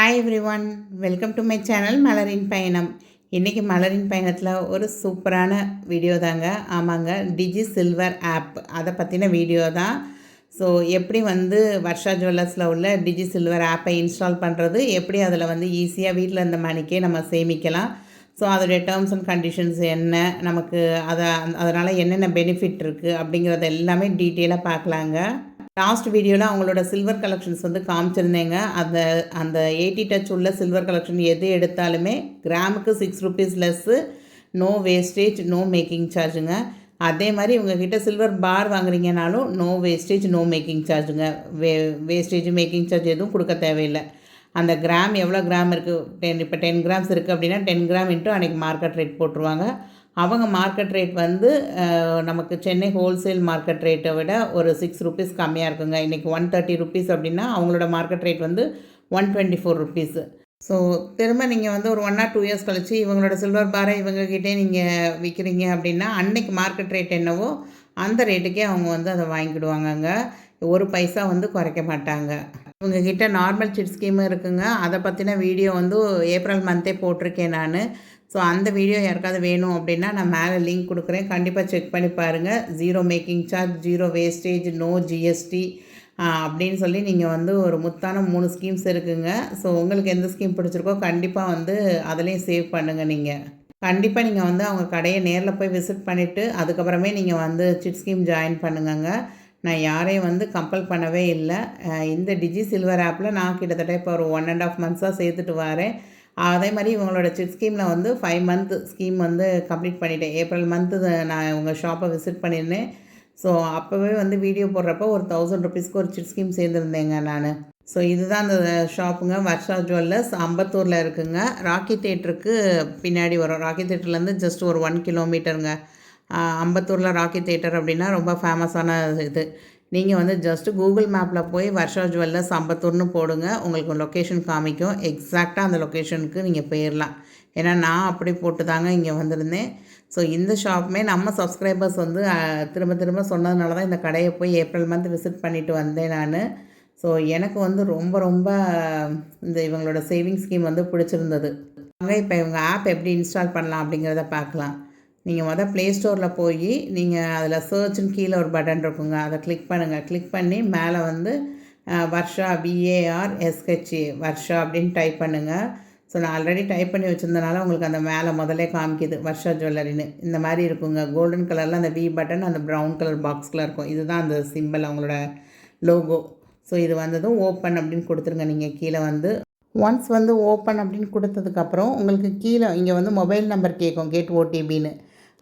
Hi everyone, welcome to my channel மலரின் பயணம். இன்றைக்கி மலரின் பயணத்தில் ஒரு சூப்பரான வீடியோ தாங்க. ஆமாங்க, டிஜி சில்வர் ஆப் அதை பற்றின வீடியோ தான். ஸோ எப்படி வர்ஷா ஜுவல்லர்ஸில் உள்ள டிஜி சில்வர் ஆப்பை இன்ஸ்டால் பண்ணுறது, எப்படி அதில் ஈஸியாக வீட்டில் இருந்த மணிக்கே நம்ம சேமிக்கலாம். ஸோ அதோடைய டேர்ம்ஸ் அண்ட் கண்டிஷன்ஸ் என்ன, நமக்கு அதனால் என்னென்ன பெனிஃபிட் இருக்குது அப்படிங்கிறத எல்லாமே டீட்டெயிலாக பார்க்கலாங்க. லாஸ்ட் வீடியோவில் அவங்களோட சில்வர் கலெக்ஷன்ஸ் காமிச்சிருந்தேங்க. அந்த 80 டச் உள்ள சில்வர் கலெக்ஷன் எது எடுத்தாலுமே கிராமுக்கு 6 rupees less, no wastage, no making சார்ஜுங்க. அதே மாதிரி இவங்ககிட்ட சில்வர் பார் வாங்குறீங்கனாலும் நோ வேஸ்டேஜ், நோ மேக்கிங் சார்ஜுங்க. வேஸ்டேஜ் மேக்கிங் சார்ஜ் எதுவும் கொடுக்க தேவையில்லை. அந்த கிராம் எவ்வளோ கிராம் இருக்குது, இப்போ 10 கிராம்ஸ் இருக்குது அப்படின்னா 10 கிராம் இன்ட்டு அன்றைக்கி மார்க்கெட் ரேட் போட்டுருவாங்க. அவங்க மார்க்கெட் ரேட் நமக்கு சென்னை ஹோல்சேல் மார்க்கெட் ரேட்டை விட ஒரு 6 ரூபீஸ் கம்மியாக இருக்குங்க. இன்றைக்கி 130 ரூபீஸ் அப்படின்னா அவங்களோட மார்க்கெட் ரேட் 124 ருபீஸு. ஸோ திரும்ப நீங்கள் ஒரு 1 or 2 இயர்ஸ் கழிச்சு இவங்களோட சில்வர் பாரை இவங்ககிட்டே நீங்கள் விற்கிறீங்க அப்படின்னா அன்னைக்கு மார்க்கெட் ரேட் என்னவோ அந்த ரேட்டுக்கே அவங்க அதை வாங்கிக்கிடுவாங்கங்க. ஒரு பைசா குறைக்க மாட்டாங்க. இவங்ககிட்ட நார்மல் சிட் ஸ்கீமும் இருக்குங்க. அதை பற்றின வீடியோ ஏப்ரல் மந்த்தே போட்டிருக்கேன் நான். ஸோ அந்த வீடியோ யாருக்காவது வேணும் அப்படின்னா நான் மேலே லிங்க் கொடுக்குறேன், கண்டிப்பாக செக் பண்ணி பாருங்கள். 0 making charge, 0 wastage, no GST அப்படின்னு சொல்லி நீங்கள் ஒரு முத்தான 3 ஸ்கீம்ஸ் இருக்குங்க. ஸோ உங்களுக்கு எந்த ஸ்கீம் பிடிச்சிருக்கோ கண்டிப்பாக அதுலேயும் சேவ் பண்ணுங்கள். நீங்கள் கண்டிப்பாக நீங்கள் அவங்க கடையை நேரில் போய் விசிட் பண்ணிவிட்டு அதுக்கப்புறமே நீங்கள் சிட் ஸ்கீம் ஜாயின் பண்ணுங்கங்க. நான் யாரையும் கம்பல் பண்ணவே இல்லை. இந்த டிஜி சில்வர் ஆப்பில் நான் கிட்டத்தட்ட இப்போ ஒரு 1.5 months சேர்த்துட்டு வரேன். அதே மாதிரி இவங்களோட சிட் ஸ்கீமில் 5 month ஸ்கீம் கம்ப்ளீட் பண்ணிட்டேன். ஏப்ரல் மந்த்து நான் இவங்க ஷாப்பை விசிட் பண்ணியிருந்தேன். ஸோ அப்போவே வீடியோ போடுறப்போ ஒரு 1000 ருபீஸ்க்கு ஒரு சிட் ஸ்கீம் சேர்ந்துருந்தேங்க நான். ஸோ இதுதான் அந்த ஷாப்புங்க, வர்ஷா ஜுவல்லர்ஸ், அம்பத்தூரில் இருக்குங்க. ராக்கி தேட்டருக்கு பின்னாடி வரும். ராக்கி தேட்டர்லேருந்து ஜஸ்ட் ஒரு 1 கிலோமீட்டருங்க. அம்பத்தூரில் ராக்கி தேட்டர் அப்படின்னா ரொம்ப ஃபேமஸான இது. நீங்கள் ஜஸ்ட்டு கூகுள் மேப்பில் போய் வர்ஷா ஜுவல்லர்ஸ் அம்பத்தூர்னு போடுங்க, உங்களுக்கு லொக்கேஷன் காமிக்கும். எக்ஸாக்டாக அந்த லொக்கேஷனுக்கு நீங்கள் போயிடலாம். ஏன்னா நான் அப்படி போட்டு தாங்க இங்கே வந்திருந்தேன். ஸோ இந்த ஷாப்புமே நம்ம சப்ஸ்கிரைபர்ஸ் திரும்ப திரும்ப சொன்னதுனால தான் இந்த கடையை போய் ஏப்ரல் மந்த் விசிட் பண்ணிவிட்டு வந்தேன் நான். ஸோ எனக்கு ரொம்ப ரொம்ப இந்த இவங்களோட சேவிங் ஸ்கீம் பிடிச்சிருந்தது. இப்போ இவங்க ஆப் எப்படி இன்ஸ்டால் பண்ணலாம் அப்படிங்கிறத பார்க்கலாம். நீங்கள் ப்ளே ஸ்டோரில் போய் நீங்கள் அதில் சர்ச்சுன்னு கீழே ஒரு பட்டன் இருக்குங்க, அதை கிளிக் பண்ணுங்கள். கிளிக் பண்ணி மேலே வர்ஷா VARSHA வர்ஷா அப்படின்னு டைப் பண்ணுங்கள். ஸோ நான் ஆல்ரெடி டைப் பண்ணி வச்சுருந்தனால உங்களுக்கு அந்த மேலே முதலே காமிக்குது வர்ஷா ஜுவல்லரின்னு. இந்த மாதிரி இருக்குங்க, கோல்டன் கலரில் அந்த V பட்டன், அந்த ப்ரௌன் கலர் பாக்ஸில் இருக்கும். இதுதான் அந்த சிம்பிள், அவங்களோட லோகோ. ஸோ இது வந்ததும் ஓப்பன் அப்படின்னு கொடுத்துருங்க. நீங்கள் கீழே ஒன்ஸ் ஓப்பன் அப்படின்னு கொடுத்ததுக்கப்புறம் உங்களுக்கு கீழே இங்கே மொபைல் நம்பர் கேட்கும், கேட் OTPன்னு.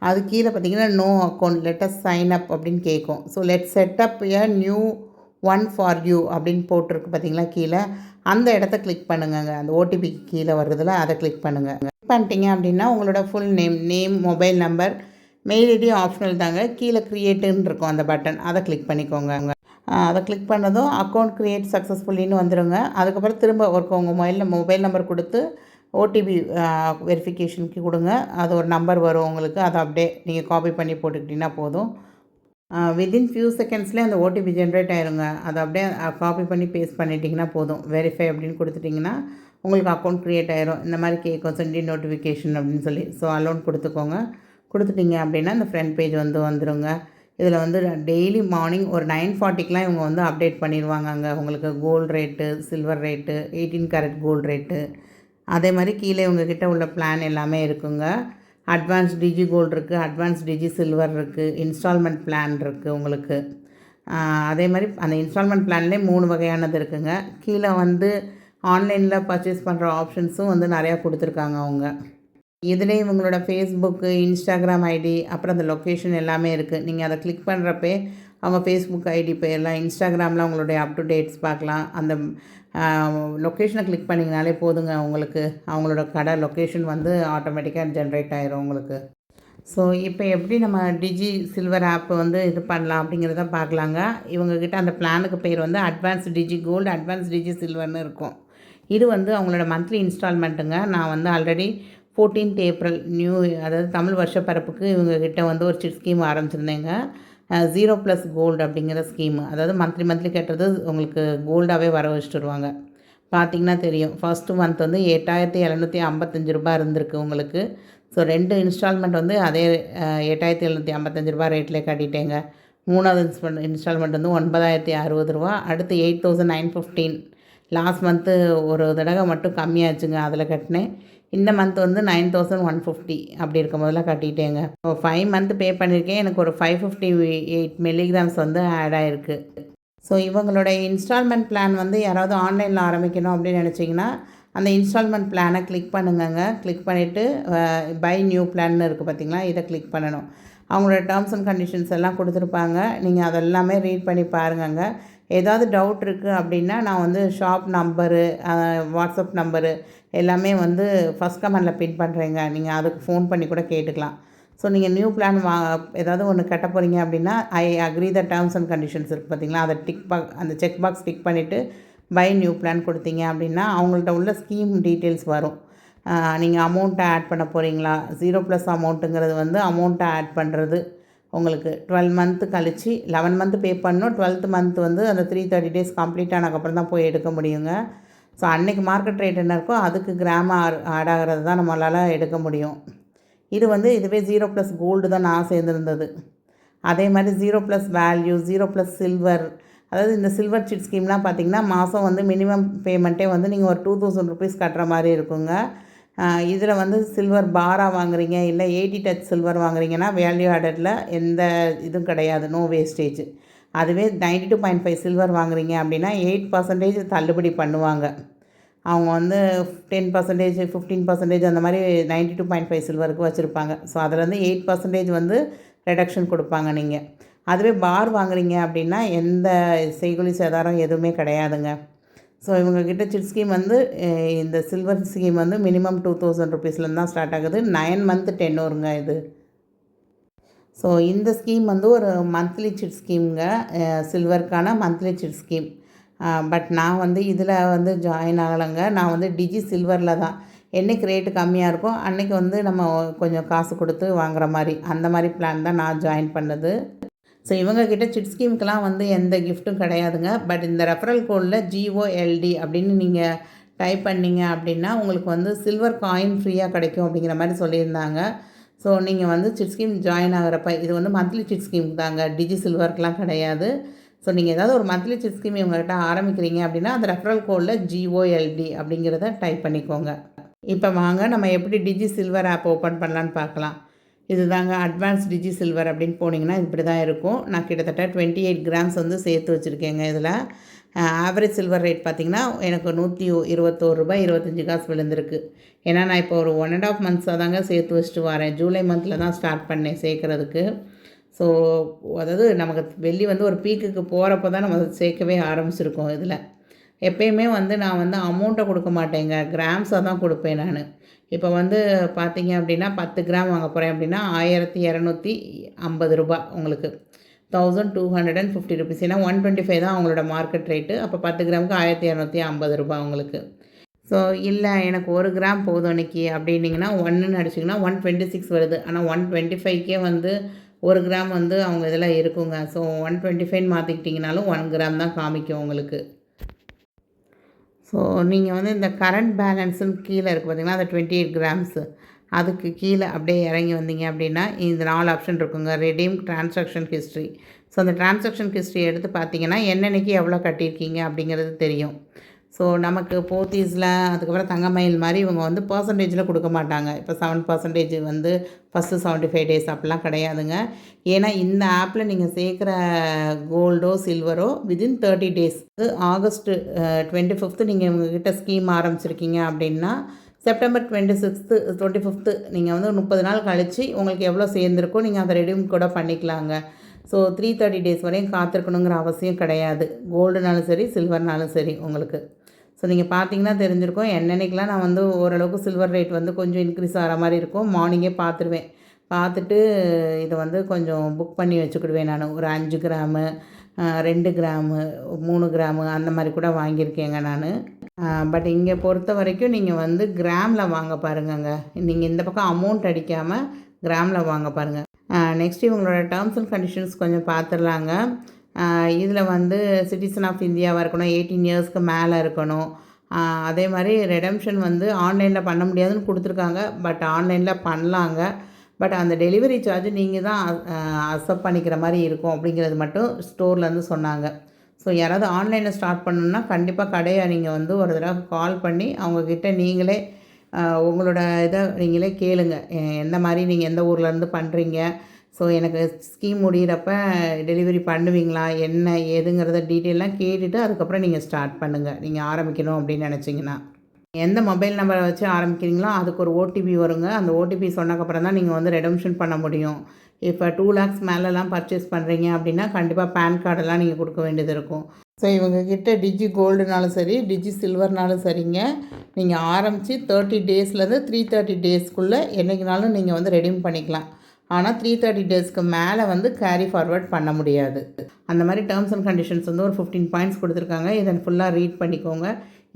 அது கீழே பார்த்தீங்கன்னா no account, let us sign up அப்படின்னு கேட்கும். So let set up a new one for you அப்படின்னு போட்டிருக்கு பார்த்தீங்களா கீழே, அந்த இடத்த கிளிக் பண்ணுங்க. அந்த ஓடிபிக்கு கீழே வர்றதில் அதை கிளிக் பண்ணுங்கள். கிளிக் பண்ணிட்டீங்க அப்படின்னா உங்களோட full name, mobile number, mail ID optional தாங்க. கீழே க்ரியேட்டுன்னு இருக்கும் அந்த பட்டன், அதை கிளிக் பண்ணிக்கோங்க. அதை கிளிக் பண்ணதும் அக்கௌண்ட் க்ரியேட் சக்ஸஸ்ஃபுல்லின்னு வந்துடுங்க. அதுக்கப்புறம் திரும்ப உங்கள் மொபைல் நம்பர் கொடுத்து ஓடிபி வெரிஃபிகேஷனுக்கு கொடுங்க. அது ஒரு நம்பர் வரும் உங்களுக்கு, அதை அப்படியே நீங்கள் காப்பி பண்ணி போட்டுக்கிட்டிங்கன்னா போதும். வித்தின் ஃபியூ செகண்ட்ஸ்லேயே அந்த ஓடிபி ஜென்ரேட் ஆயிருங்க. அதை அப்படியே காப்பி பண்ணி பேஸ்ட் பண்ணிட்டீங்கன்னா போதும். வெரிஃபை அப்படின்னு கொடுத்துட்டிங்கன்னா உங்களுக்கு அக்கௌண்ட் க்ரியேட் ஆயிரும். இந்த மாதிரி கேட்கும், சென்டி நோட்டிஃபிகேஷன் அப்படின்னு சொல்லி. ஸோ அலோன் கொடுத்துக்கோங்க. கொடுத்துட்டிங்க அப்படின்னா இந்த ஃப்ரண்ட் பேஜ் வந்துருங்க. இதில் டெய்லி மார்னிங் ஒரு 9:40க்கெலாம் இவங்க அப்டேட் பண்ணிடுவாங்க. அங்கே உங்களுக்கு gold rate, silver rate, 18 carat gold rate, அதே மாதிரி கீழே உங்ககிட்ட உள்ள பிளான் எல்லாமே இருக்குங்க. அட்வான்ஸ் டிஜி கோல்டு இருக்குது, அட்வான்ஸ் டிஜி சில்வர் இருக்குது, இன்ஸ்டால்மெண்ட் பிளான் இருக்குது உங்களுக்கு. அதே மாதிரி அந்த இன்ஸ்டால்மெண்ட் பிளான்லேயே 3 வகையானது இருக்குங்க. கீழே ஆன்லைனில் பர்ச்சேஸ் பண்ணுற ஆப்ஷன்ஸும் நிறையா கொடுத்துருக்காங்க அவங்க. இதுலேயே இவங்களோட ஃபேஸ்புக்கு, இன்ஸ்டாகிராம் ஐடி, அப்புறம் அந்த லொக்கேஷன் எல்லாமே இருக்குது. நீங்கள் அதை கிளிக் பண்ணுறப்பே அவங்க ஃபேஸ்புக் ஐடி போயிடலாம், இன்ஸ்டாகிராமில் அவங்களுடைய அப் டு டேட்ஸ் பார்க்கலாம். அந்த லொக்கேஷனை கிளிக் பண்ணிங்கனாலே போதுங்க, உங்களுக்கு அவங்களோட கடை லொக்கேஷன் ஆட்டோமேட்டிக்காக ஜென்ரேட் ஆயிரும் உங்களுக்கு. ஸோ இப்போ எப்படி நம்ம டிஜி சில்வர் ஆப் இது பண்ணலாம் அப்படிங்கிறத பார்க்கலாங்க. இவங்கக்கிட்ட அந்த பிளானுக்கு பேர் அட்வான்ஸ் டிஜி கோல்டு, அட்வான்ஸ் டிஜி சில்வர்னு இருக்கும். இது அவங்களோட மந்த்லி இன்ஸ்டால்மெண்ட்டுங்க. நான் ஆல்ரெடி 14th ஏப்ரல் அதாவது தமிழ் வருஷ பரப்புக்கு இவங்கக்கிட்ட ஒரு சிட் ஸ்கீம் ஆரம்பிச்சிருந்தேங்க. 0+ கோல்டு அப்படிங்கிற ஸ்கீமு. அதாவது மந்த்லி கட்டுறது உங்களுக்கு கோல்டாகவே வர வச்சுட்டுருவாங்க. பார்த்தீங்கன்னா தெரியும். ஃபர்ஸ்ட்டு மந்த் வந்து ரூ. 8,755 இருந்திருக்கு உங்களுக்கு. ஸோ 2 இன்ஸ்டால்மெண்ட் வந்து அதே ரூ. 8,755 ரேட்லேயே கட்டிட்டேங்க. 3வது இன்ஸ்டால்மெண்ட் வந்து ரூ. 9,060. அடுத்து 8,915. லாஸ்ட் மந்த்து ஒரு தடவை மட்டும் கம்மியாச்சுங்க, அதில் கட்டினேன். இந்த மந்த் வந்து 9,150 அப்படி இருக்கும் போதெல்லாம் கட்டிட்டேங்க. இப்போ 5 மந்த் பே பண்ணியிருக்கேன். எனக்கு ஒரு 558 மில்லிகிராம்ஸ் வந்து ஆட் ஆகிருக்கு. ஸோ இவங்களோட இன்ஸ்டால்மெண்ட் பிளான் வந்து யாராவது ஆன்லைனில் ஆரம்பிக்கணும் அப்படின்னு நினச்சிங்கன்னா அந்த இன்ஸ்டால்மெண்ட் பிளானை கிளிக் பண்ணுங்கங்க. கிளிக் பண்ணிவிட்டு பை நியூ பிளான்னு இருக்குது பார்த்திங்களா, இதை கிளிக் பண்ணணும். அவங்களோட டேர்ம்ஸ் அண்ட் கண்டிஷன்ஸ் எல்லாம் கொடுத்துருப்பாங்க. நீங்கள் அதெல்லாமே ரீட் பண்ணி பாருங்கங்க. ஏதாவது டவுட் இருக்குது அப்படின்னா நான் வந்து ஷாப் நம்பரு, வாட்ஸ்அப் நம்பரு எல்லாமே வந்து ஃபஸ்ட் கமெண்டில் பின் பண்ணுறேங்க. நீங்கள் அதுக்கு ஃபோன் பண்ணி கூட கேட்டுக்கலாம். ஸோ நீங்கள் நியூ பிளான் ஏதாவது ஒன்று கட்ட போகிறீங்க அப்படின்னா I agree the terms and conditions இருக்குது பார்த்திங்களா, அதை அந்த செக் பாக்ஸ் டிக் பண்ணிவிட்டு பை நியூ பிளான் கொடுத்தீங்க அப்படின்னா அவங்கள்ட்ட உள்ள ஸ்கீம் டீட்டெயில்ஸ் வரும். நீங்கள் அமௌண்ட்டை ஆட் பண்ண போகிறீங்களா, 0+ அமௌண்ட்டுங்கிறது வந்து அமௌண்ட்டை ஆட் பண்ணுறது உங்களுக்கு 12 மந்த்து கழித்து 11 மந்த்து பே பண்ணணும். 12th மந்த் வந்து அந்த 330 டேஸ் கம்ப்ளீட் ஆனதுக்கப்புறம் தான் போய் எடுக்க முடியுங்க. ஸோ அன்றைக்கி மார்க்கெட் ரேட் என்ன இருக்கோ அதுக்கு கிராம் ஆட் ஆகிறது தான் நம்மளால் எடுக்க முடியும். இது வந்து இதுவே 0+ கோல்டு தான் நான் சேர்ந்துருந்தது. அதே மாதிரி 0+ வேல்யூ, 0+ சில்வர், அதாவது இந்த சில்வர் சிட் ஸ்கீம்லாம் பார்த்திங்கன்னா மாதம் வந்து மினிமம் பேமெண்ட்டே வந்து நீங்கள் ஒரு 2,000 ருபீஸ் கட்டுற மாதிரி இருக்குங்க. இதில் வந்து சில்வர் பாராக வாங்குறீங்க, இல்லை 80 டச் சில்வர் வாங்குறீங்கன்னா வேல்யூ ஆடடில் எந்த இதுவும் கிடையாது, நோ வேஸ்டேஜ். அதுவே 92.5 சில்வர் வாங்குறீங்க அப்படின்னா 8% தள்ளுபடி பண்ணுவாங்க. அவங்க வந்து 10%, 15% அந்த மாதிரி 92.5 சில்வருக்கு வச்சுருப்பாங்க. ஸோ அதிலேருந்து 8% வந்து ரிடக்ஷன் கொடுப்பாங்க நீங்கள். அதுவே பார் வாங்குறீங்க அப்படின்னா எந்த செய்கூலி சேதாரம் எதுவுமே கிடையாதுங்க. ஸோ இவங்கக்கிட்ட சிட் ஸ்கீம் வந்து இந்த சில்வர் ஸ்கீம் வந்து மினிமம் 2,000 ருபீஸ்லேருந்து தான் ஸ்டார்ட் ஆகுது. 9 மந்த் டென்னூருங்க இது. ஸோ இந்த ஸ்கீம் வந்து ஒரு மந்த்லி சிட் ஸ்கீமுங்க, சில்வருக்கான மந்த்லி சிட் ஸ்கீம். பட் நான் வந்து இதில் வந்து ஜாயின் ஆகலைங்க. நான் வந்து டிஜி சில்வரில் தான் என்றைக்கு ரேட்டு கம்மியாக இருக்கோ அன்றைக்கி வந்து நம்ம கொஞ்சம் காசு கொடுத்து வாங்குகிற மாதிரி அந்த மாதிரி பிளான் தான் நான் ஜாயின் பண்ணது. ஸோ இவங்கக்கிட்ட சிட் ஸ்கீமுக்கெலாம் வந்து எந்த கிஃப்ட்டும் கிடையாதுங்க. பட் இந்த ரெஃபரல் கோடில் GOLD அப்படின்னு நீங்கள் டைப் பண்ணிங்க அப்படின்னா உங்களுக்கு வந்து சில்வர் காயின் ஃப்ரீயாக கிடைக்கும் அப்படிங்கிற மாதிரி சொல்லியிருந்தாங்க. ஸோ நீங்கள் வந்து சிட் ஸ்கீம் ஜாயின் ஆகிறப்ப இது வந்து மந்த்லி சிட் ஸ்கீம் தாங்க, டிஜி சில்வர்க்கெலாம் கிடையாது. ஸோ நீங்கள் ஏதாவது ஒரு மந்த்லி சிட் ஸ்கீம் இவங்ககிட்ட ஆரம்பிக்கிறீங்க அப்படின்னா அந்த ரெஃபரல் கோடில் GOLD அப்படிங்கிறத டைப் பண்ணிக்கோங்க. இப்போ வாங்க நம்ம எப்படி டிஜி சில்வர் ஆப் ஓப்பன் பண்ணலான்னு பார்க்கலாம். இது தாங்க அட்வான்ஸ் டிஜி சில்வர் அப்படின்னு போனீங்கன்னா இப்படி தான் இருக்கும். நான் கிட்டத்தட்ட 28 கிராம்ஸ் வந்து சேர்த்து வச்சுருக்கேங்க. இதில் ஆவரேஜ் சில்வர் ரேட் பார்த்திங்கன்னா எனக்கு ரூ. 121.25 விழுந்திருக்கு. ஏன்னா நான் இப்போ ஒரு 1.5 மந்த்ஸாக தாங்க சேர்த்து வச்சுட்டு வரேன். ஜூலை மந்தில் தான் ஸ்டார்ட் பண்ணேன் சேர்க்குறதுக்கு. ஸோ அதாவது நமக்கு வெள்ளி வந்து ஒரு பீக்குக்கு போகிறப்ப தான் நம்ம சேர்க்கவே ஆரம்பிச்சிருக்கோம். இதில் எப்பயுமே வந்து நான் வந்து அமௌண்ட்டை கொடுக்க மாட்டேங்க, கிராம்ஸாக தான் கொடுப்பேன் நான். இப்போ வந்து பார்த்தீங்க அப்படின்னா 10 கிராம் வாங்க போகிறேன் அப்படின்னா ரூ. 1,250 உங்களுக்கு 1,250 ருபீஸ். ஏன்னா 125 தான் அவங்களோட மார்க்கெட் ரேட்டு. அப்போ 10 கிராமுக்கு ரூ. 1,250 உங்களுக்கு. ஸோ இல்லை எனக்கு 1 கிராம் போதும் அன்றைக்கி அப்படின்னிங்கன்னா 1ன்னு அடிச்சிங்கன்னா 126 வருது. ஆனால் 125க்கே வந்து 1 கிராம் வந்து அவங்க இதில் இருக்குங்க. ஸோ 125 மாற்றிக்கிட்டிங்கனாலும் 1 கிராம் தான் காமிக்கும் உங்களுக்கு. ஸோ நீங்கள் வந்து இந்த கரண்ட் பேலன்ஸுன்னு கீழே இருக்குது பார்த்திங்கன்னா அந்த 28 கிராம்ஸு அதுக்கு கீழே அப்படியே இறங்கி வந்தீங்க அப்படின்னா இந்த 4 ஆப்ஷன் இருக்குங்க. Redeem, transaction history. ஸோ அந்த டிரான்சாக்ஷன் ஹிஸ்ட்ரி எடுத்து பார்த்தீங்கன்னா என்னென்னைக்கு எவ்வளோ கட்டியிருக்கீங்க அப்படிங்கிறது தெரியும். ஸோ நமக்கு போத்தீஸில் அதுக்கப்புறம் தங்கமயில் மாதிரி இவங்க வந்து பர்சன்டேஜில் கொடுக்க மாட்டாங்க. இப்போ 7% வந்து ஃபஸ்ட்டு 75 டேஸ் அப்படிலாம் கிடையாதுங்க. ஏன்னா இந்த ஆப்பில் நீங்கள் சேர்க்குற கோல்டோ சில்வரோ வித்தின் 30 டேஸ், ஆகஸ்ட்டு 25th நீங்கள் இவங்ககிட்ட ஸ்கீம் ஆரம்பிச்சிருக்கீங்க அப்படின்னா செப்டம்பர் 25th நீங்கள் வந்து 30 நாள் கழித்து உங்களுக்கு எவ்வளோ சேர்ந்துருக்கோ நீங்கள் அதை ரெடியூம் கூட பண்ணிக்கலாங்க. ஸோ 330 டேஸ் வரையும் காத்திருக்கணுங்கிற அவசியம் கிடையாது, கோல்டுனாலும் சரி சில்வர்னாலும் சரி உங்களுக்கு. ஸோ நீங்கள் பார்த்தீங்கன்னா தெரிஞ்சிருக்கும் என்னென்னைக்கெலாம் நான் வந்து ஓரளவுக்கு சில்வர் ரேட் வந்து கொஞ்சம் இன்க்ரீஸ் ஆகிற மாதிரி இருக்கும். மார்னிங்கே பார்த்துருவேன். பார்த்துட்டு இதை வந்து கொஞ்சம் புக் பண்ணி வச்சுக்கிடுவேன். நான் ஒரு 5 கிராமு, 2 கிராமு, 3 கிராமு அந்த மாதிரி கூட வாங்கியிருக்கேங்க நான். பட் இங்கே பொறுத்த வரைக்கும் நீங்கள் வந்து கிராமில் வாங்க பாருங்கங்க. நீங்கள் இந்த பக்கம் அமௌண்ட் அடிக்காமல் கிராமில் வாங்க பாருங்கள். நெக்ஸ்ட் இவங்களோட டேர்ம்ஸ் அண்ட் கண்டிஷன்ஸ் கொஞ்சம் பார்த்துடலாங்க. இதில் வந்து சிட்டிசன் ஆஃப் இந்தியாவாக இருக்கணும், 18 இயர்ஸ்க்கு மேலே இருக்கணும், அதே மாதிரி ரெடம்ஷன் வந்து ஆன்லைனில் பண்ண முடியாதுன்னு கொடுத்துருக்காங்க. பட் ஆன்லைனில் பண்ணலாங்க. பட் அந்த டெலிவரி சார்ஜ் நீங்கள் தான் அக்செப்ட் பண்ணிக்கிற மாதிரி இருக்கும் அப்படிங்கிறது மட்டும் ஸ்டோர்லேருந்து சொன்னாங்க. ஸோ யாராவது ஆன்லைனில் ஸ்டார்ட் பண்ணணுன்னா கண்டிப்பாக கடையை நீங்கள் வந்து ஒரு தடவை கால் பண்ணி அவங்கக்கிட்ட நீங்களே உங்களோட இதை நீங்களே கேளுங்க. எந்த மாதிரி நீங்கள் எந்த ஊர்லேருந்து பண்ணுறீங்க, ஸோ எனக்கு ஸ்கீம் முடிகிறப்ப டெலிவரி பண்ணுவீங்களா, என்ன ஏதுங்கிறத டீட்டெயிலாம் கேட்டுவிட்டு அதுக்கப்புறம் நீங்கள் ஸ்டார்ட் பண்ணுங்கள், நீங்கள் ஆரம்பிக்கணும் அப்படின்னு நினச்சிங்கன்னா. எந்த மொபைல் நம்பரை வச்சு ஆரம்பிக்கிறீங்களோ அதுக்கு ஒரு ஓடிபி வருங்க. அந்த ஓடிபி சொன்னக்கப்புறம் தான் நீங்கள் வந்து ரெடம்ஷன் பண்ண முடியும். இப்போ 2 lakhs மேலெலாம் பர்ச்சேஸ் பண்ணுறீங்க அப்படின்னா கண்டிப்பாக பேன் கார்டெல்லாம் நீங்கள் கொடுக்க வேண்டியது இருக்கும். ஸோ இவங்கக்கிட்ட டிஜி கோல்டுனாலும் சரி, டிஜி சில்வர்னாலும் சரிங்க, நீங்கள் ஆரம்பித்து 30 டேஸ்லேருந்து 330 டேஸ்க்குள்ளே என்றைக்குனாலும் நீங்கள் வந்து ரெடீம் பண்ணிக்கலாம். ஆனால் 330 டேஸ்க்கு மேலே வந்து கேரி ஃபார்வர்ட் பண்ண முடியாது. அந்த மாதிரி டேர்ம்ஸ் அண்ட் கண்டிஷன்ஸ் வந்து ஒரு 15 பாயிண்ட்ஸ் கொடுத்துருக்காங்க. இதை ஃபுல்லாக ரீட் பண்ணிக்கோங்க.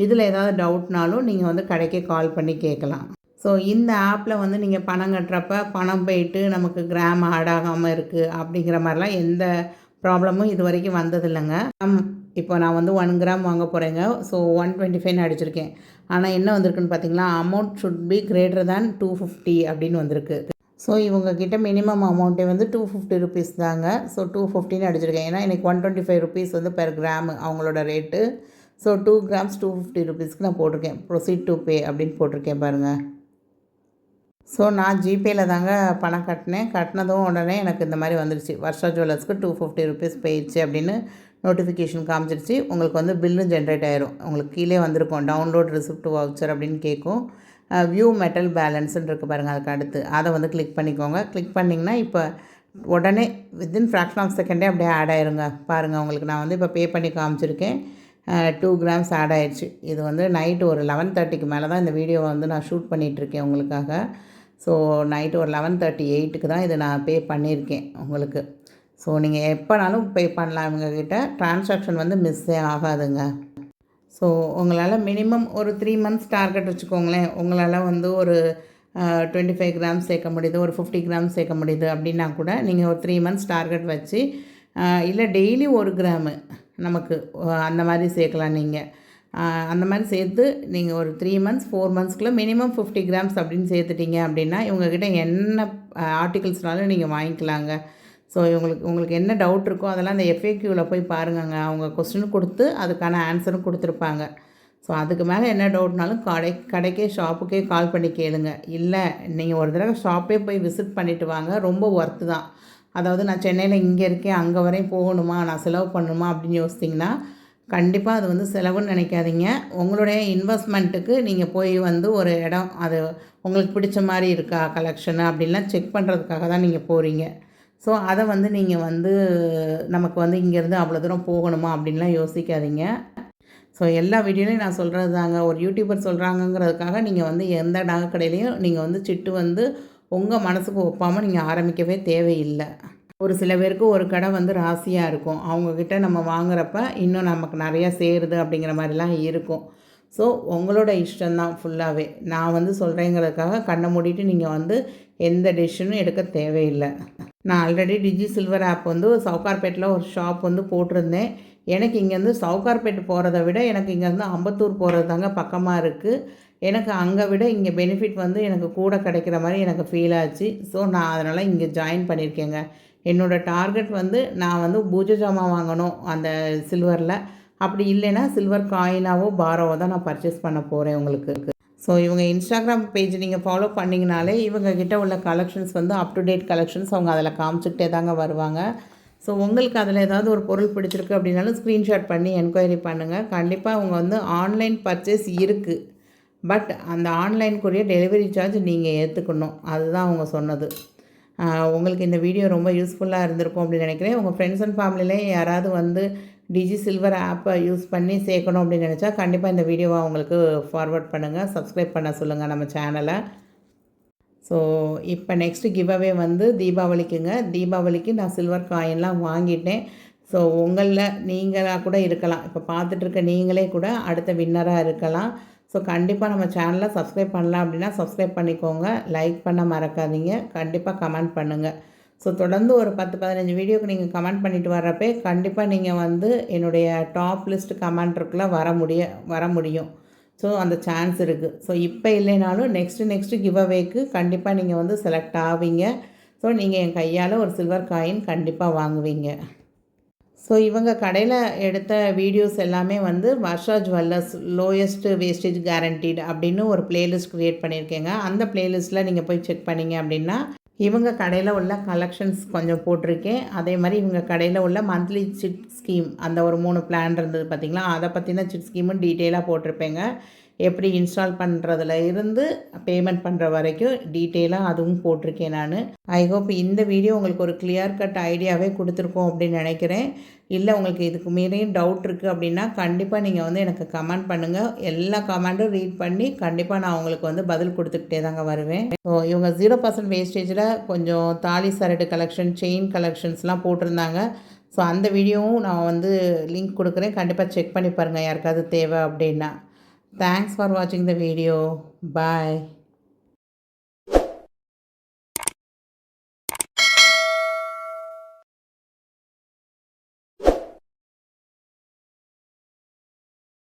இதில் ஏதாவது டவுட்னாலும் நீங்கள் வந்து கடைக்கே கால் பண்ணி கேட்கலாம். ஸோ இந்த ஆப்பில் வந்து நீங்கள் பணம் கட்டுறப்ப பணம் போயிட்டு நமக்கு கிராம் ஆட் ஆகாமல் இருக்குது அப்படிங்கிற மாதிரிலாம் எந்த ப்ராப்ளமும் இது வரைக்கும் வந்ததில்லைங்க. இப்போ நான் வந்து 1 கிராம் வாங்க போகிறேங்க. ஸோ 125 அடிச்சிருக்கேன். ஆனால் என்ன வந்திருக்குன்னு பார்த்தீங்களா, amount should be greater than 250 அப்படின்னு வந்திருக்கு. ஸோ இவங்கக்கிட்ட மினிமம் அமௌண்ட்டே வந்து 250 ருபீஸ் தாங்க. ஸோ 250 அடிச்சிருக்கேன். ஏன்னா எனக்கு 125 ருபீஸ் வந்து பெர் கிராம் அவங்களோட ரேட்டு. ஸோ 2 கிராம்ஸ் 250 ருபீஸ்க்கு நான் போட்டிருக்கேன். ப்ரொசீட் டு பே அப்படின்னு போட்டிருக்கேன் பாருங்கள். ஸோ நான் ஜிபேயில் தாங்க பணம் கட்டினதும் உடனே எனக்கு இந்த மாதிரி வந்துடுச்சு. வர்ஷா ஜுவல்லர்ஸ்க்கு 250 ருபீஸ் போயிடுச்சு அப்படின்னு நோட்டிஃபிகேஷன் காமிச்சிருச்சு. உங்களுக்கு வந்து பில்லும் ஜென்ரேட் ஆயிரும். உங்களுக்கு கீழே வந்திருக்கும் டவுன்லோட் ரிசிப்ட் வவுச்சர் அப்படின்னு கேட்கும். வியூ மெட்டல் பேலன்ஸ்ன்னு இருக்குது பாருங்கள். அதுக்கு அடுத்து அதை வந்து கிளிக் பண்ணிக்கோங்க. கிளிக் பண்ணிங்கன்னா இப்போ உடனே வித்தின் ஃப்ராக்ஷன் ஆஃப் செகண்டே அப்படியே ஆட் ஆயிருங்க. பாருங்கள், உங்களுக்கு நான் வந்து இப்போ பே பண்ணி காமிச்சிருக்கேன். 2 கிராம்ஸ் ஆட் ஆயிடுச்சு. இது வந்து நைட்டு ஒரு 11:30க்கு மேலே தான் இந்த வீடியோவை வந்து நான் ஷூட் பண்ணிகிட்ருக்கேன் உங்களுக்காக. ஸோ நைட்டு ஒரு 11:38க்கு தான் இதை நான் பே பண்ணியிருக்கேன் உங்களுக்கு. ஸோ நீங்கள் எப்போனாலும் பே பண்ணலாம். இவங்கக்கிட்ட ட்ரான்சாக்ஷன் வந்து மிஸ்ஸே ஆகாதுங்க. ஸோ உங்களால் மினிமம் ஒரு 3 மந்த்ஸ் டார்கெட் வச்சுக்கோங்களேன். உங்களால் வந்து ஒரு 25 கிராம்ஸ் சேர்க்க முடியுது, ஒரு 50 கிராம்ஸ் சேர்க்க முடியுது அப்படின்னா கூட நீங்கள் ஒரு 3 மந்த்ஸ் டார்கெட் வச்சு இல்லை டெய்லி 1 கிராமு நமக்கு அந்த மாதிரி சேர்க்கலாம். நீங்கள் அந்த மாதிரி சேர்த்து நீங்கள் ஒரு 3 மந்த்ஸ் 4 மந்த்ஸ்க்குள்ளே மினிமம் 50 கிராம்ஸ் அப்படின்னு சேர்த்துட்டிங்க அப்படின்னா இவங்கக்கிட்ட என்ன ஆர்டிகல்ஸ்னாலும் நீங்கள் வாங்கிக்கலாங்க. ஸோ உங்களுக்கு என்ன டவுட் இருக்கோ அதெல்லாம் அந்த எஃப்ஏக்யூவில் போய் பாருங்கங்க. அவங்க கொஸ்டின் கொடுத்து அதுக்கான ஆன்சரும் கொடுத்துருப்பாங்க. ஸோ அதுக்கு மேலே என்ன டவுட்னாலும் கடைக்கே ஷாப்புக்கே கால் பண்ணி கேளுங்க. இல்லை நீங்கள் ஒரு தடவை ஷாப்பே போய் விசிட் பண்ணிவிட்டு வாங்க. ரொம்ப ஒர்த்து தான். அதாவது நான் சென்னையில் இங்கே இருக்கேன், அங்கே வரையும் போகணுமா, நான் செலவு பண்ணணுமா அப்படின்னு யோசித்திங்கன்னா கண்டிப்பாக அது வந்து செலவுன்னு நினைக்காதீங்க. உங்களுடைய இன்வெஸ்ட்மெண்ட்டுக்கு நீங்கள் போய் வந்து ஒரு இடம் அது உங்களுக்கு பிடிச்ச மாதிரி இருக்கா கலெக்ஷனு அப்படின்லாம் செக் பண்ணுறதுக்காக தான் நீங்கள் போகிறீங்க. ஸோ அதை வந்து நீங்கள் வந்து நமக்கு வந்து இங்கேருந்து அவ்வளோ தூரம் போகணுமா அப்படின்லாம் யோசிக்காதீங்க. ஸோ எல்லா வீடியோலையும் நான் சொல்கிறது தாங்க. ஒரு யூடியூபர் சொல்கிறாங்கங்கிறதுக்காக நீங்கள் வந்து எந்த நகைக்கடையிலையும் நீங்கள் வந்து சிட்டு வந்து உங்கள் மனசுக்கு ஒப்பாமல் நீங்கள் ஆரம்பிக்கவே தேவையில்லை. ஒரு சில பேருக்கு ஒரு கடை வந்து ராசியாக இருக்கும். அவங்கக்கிட்ட நம்ம வாங்குறப்ப இன்னும் நமக்கு நிறையா சேருது அப்படிங்கிற மாதிரிலாம் இருக்கும். ஸோ உங்களோட இஷ்டம்தான் ஃபுல்லாகவே. நான் வந்து சொல்கிறேங்கிறதுக்காக கண்ணை மூடிட்டு நீங்கள் வந்து எந்த டெசிஷனும் எடுக்க தேவையில்லை. நான் ஆல்ரெடி டிஜி சில்வர் ஆப் வந்து சவுகார்பேட்டில் ஒரு ஷாப் வந்து போட்டிருந்தேன். எனக்கு இங்கேருந்து சவுகார்பேட் போகிறத விட எனக்கு இங்கேருந்து அம்பத்தூர் போகிறது தாங்க பக்கமாக இருக்குது. எனக்கு அங்கே விட இங்கே பெனிஃபிட் வந்து எனக்கு கூட கிடைக்கிற மாதிரி எனக்கு ஃபீல் ஆச்சு. ஸோ நான் அதனால் இங்கே ஜாயின் பண்ணியிருக்கேங்க. என்னோடய டார்கெட் வந்து நான் வந்து பூஜை ஜாமான் வாங்கணும் அந்த சில்வரில். அப்படி இல்லைன்னா சில்வர் காயினாவோ பாரோவோ தான் நான் பர்ச்சேஸ் பண்ண போகிறேன் உங்களுக்கு. ஸோ இவங்க இன்ஸ்டாகிராம் பேஜ் நீங்கள் ஃபாலோ பண்ணிங்கனாலே இவங்கக்கிட்ட உள்ள கலெக்ஷன்ஸ் வந்து அப் டு டேட் கலெக்ஷன்ஸ் அவங்க அதில் காமிச்சிக்கிட்டே தாங்க வருவாங்க. ஸோ உங்களுக்கு அதில் ஏதாவது ஒரு பொருள் பிடிச்சிருக்கு அப்படின்னாலும் ஸ்க்ரீன்ஷாட் பண்ணி என்கொயரி பண்ணுங்கள். கண்டிப்பாக அவங்க வந்து ஆன்லைன் பர்ச்சேஸ் இருக்குது. பட் அந்த ஆன்லைனுக்குரிய டெலிவரி சார்ஜ் நீங்கள் ஏற்றுக்கணும். அதுதான் அவங்க சொன்னது. உங்களுக்கு இந்த வீடியோ ரொம்ப யூஸ்ஃபுல்லாக இருந்திருக்கும் அப்படின்னு நினைக்கிறேன். உங்கள் ஃப்ரெண்ட்ஸ் அண்ட் ஃபேமிலியிலே யாராவது வந்து டிஜி சில்வர் ஆப்பை யூஸ் பண்ணி சேர்க்கணும் அப்படின்னு நினச்சா கண்டிப்பாக இந்த வீடியோவை அவங்களுக்கு ஃபார்வர்ட் பண்ணுங்கள். சப்ஸ்கிரைப் பண்ண சொல்லுங்கள் நம்ம சேனலை. ஸோ இப்போ நெக்ஸ்ட்டு கிவ்அவே வந்து தீபாவளிக்குங்க. தீபாவளிக்கு நான் சில்வர் காயின்லாம் வாங்கிட்டேன். ஸோ உங்களில் நீங்களாக கூட இருக்கலாம். இப்போ பார்த்துட்ருக்க நீங்களே கூட அடுத்த வின்னராக இருக்கலாம். ஸோ கண்டிப்பாக நம்ம சேனலை சப்ஸ்கிரைப் பண்ணலாம் அப்படின்னா சப்ஸ்கிரைப் பண்ணிக்கோங்க. லைக் பண்ண மறக்காதீங்க. கண்டிப்பாக கமெண்ட் பண்ணுங்கள். ஸோ தொடர்ந்து ஒரு 10-15 வீடியோக்கு நீங்கள் கமெண்ட் பண்ணிட்டு வர்றப்பே கண்டிப்பாக நீங்கள் வந்து என்னுடைய டாப் லிஸ்ட் கமெண்ட்ருக்குள்ளே வர முடியும். ஸோ அந்த சான்ஸ் இருக்குது. ஸோ இப்போ இல்லைனாலும் நெக்ஸ்ட்டு கிவ் அவேக்கு கண்டிப்பாக நீங்கள் வந்து செலக்ட் ஆவீங்க. ஸோ நீங்கள் என் கையால் ஒரு சில்வர் காயின் கண்டிப்பாக வாங்குவீங்க. ஸோ இவங்க கடையில் எடுத்த வீடியோஸ் எல்லாமே வந்து Varsha jewellers lowest wastage guaranteed அப்படின்னு ஒரு பிளேலிஸ்ட் க்ரியேட் பண்ணியிருக்கேங்க. அந்த பிளேலிஸ்ட்டில் நீங்கள் போய் செக் பண்ணிங்க அப்படின்னா இவங்க கடையில் உள்ள கலெக்ஷன்ஸ் கொஞ்சம் போட்டிருக்கேன். அதே மாதிரி இவங்க கடையில் உள்ள மந்த்லி சிட் ஸ்கீம் அந்த ஒரு 3 பிளான் இருந்தது பார்த்திங்களா, அதை பற்றின சிட் ஸ்கீமும் டீட்டெயிலாக போட்டிருப்பேங்க. எப்படி இன்ஸ்டால் பண்ணுறதுல இருந்து பேமெண்ட் பண்ணுற வரைக்கும் டீட்டெயிலாக அதுவும் போட்டிருக்கேன் நான். ஐ ஹோப் இந்த வீடியோ உங்களுக்கு ஒரு கிளியர் கட் ஐடியாவே கொடுத்துருக்கோம் அப்படின்னு நினைக்கிறேன். இல்லை உங்களுக்கு இதுக்கு மீறியும் டவுட் இருக்குது அப்படின்னா கண்டிப்பாக நீங்கள் வந்து எனக்கு கமெண்ட் பண்ணுங்கள். எல்லா கமெண்ட்டும் ரீட் பண்ணி கண்டிப்பாக நான் உங்களுக்கு வந்து பதில் கொடுத்துக்கிட்டே தாங்க வருவேன். ஸோ இவங்க 0% வேஸ்டேஜில் கொஞ்சம் தாலி சரடு கலெக்ஷன், செயின் கலெக்ஷன்ஸ்லாம் போட்டிருந்தாங்க. ஸோ அந்த வீடியோவும் நான் வந்து லிங்க் கொடுக்குறேன். கண்டிப்பாக செக் பண்ணி பாருங்கள் யாருக்காவது தேவை அப்படின்னா. Thanks for watching the video. Bye.